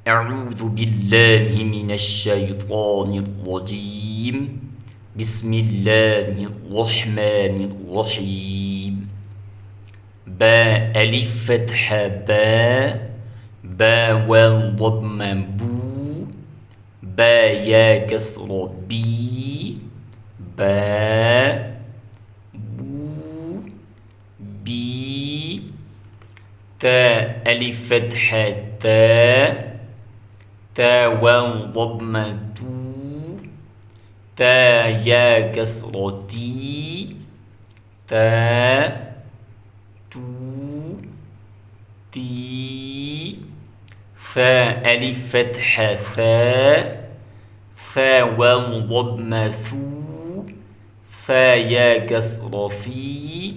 أعوذ بالله من الشيطان الرجيم. بسم الله الرحمن الرحيم. با ألف فتحة با واو ضمة بو با يا كسر بي با بو بي تا ألف فتحة تا واو ضمة تا يا كسر تي تا تو تي ثا ألف فتحة ثا واو ضمة ثا يا كسر في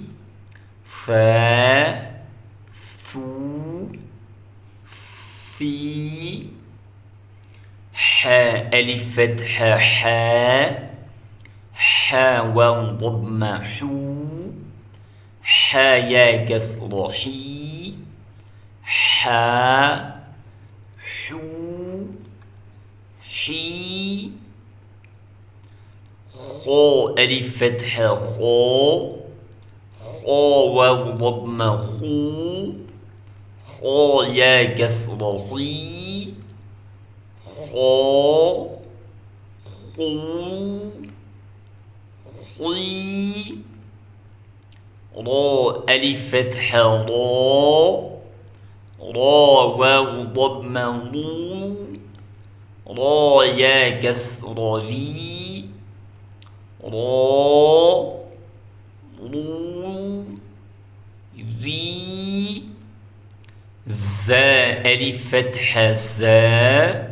ثا ثو في حا ألف فتحة حا واو ضمة حا يا كسر حي حا حو حي خو ألف فتحة خو واو ضمة خو يا كسر خي خو خي را ألف فتحة را واو ضمة را يا كسر في را ذي زا ألف فتحة زا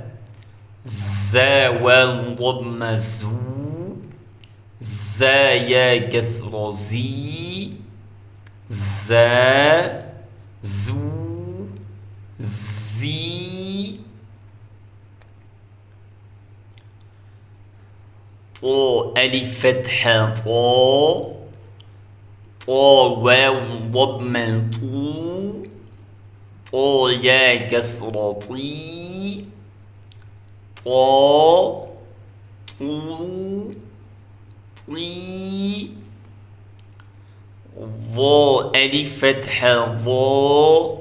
واو ضمة زا يا كسر زي زا زو زي طو ألف فتحة طو واو ضمة طو يا كسر طي طو طي ظو ألف فتحة ظو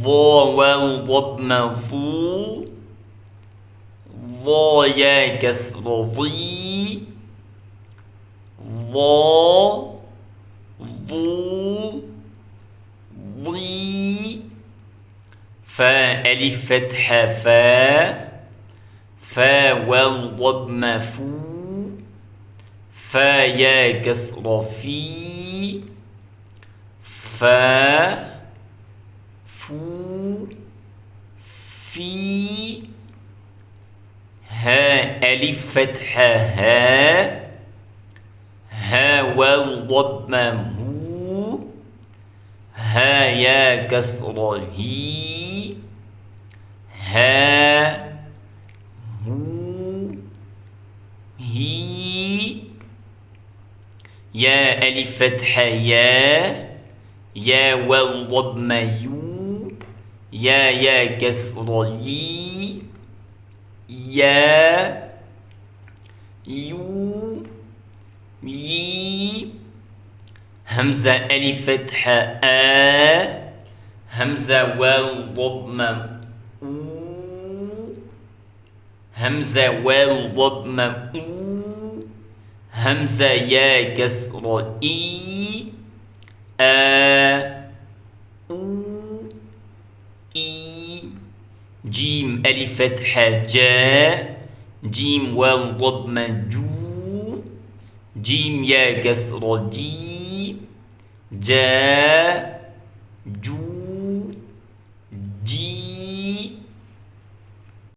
واو ضمة ظو يا كسر ظي ظو ظو ظي فا ألف فتحة فا واو ضمة فا يا كسر في فا فو في ها ألف فتحة ها واو ضمة ها يا كسر هي ها هو هي يا ألف فتحة يا واو ضمة يا كسر لي يا يو يي همزة ألف فتحة همزة واو ضمة همزة واو ضمة همزة يا كسر إي إي جيم ألف فتحة جيم واو ضمة جيم يا كسر جي جا جو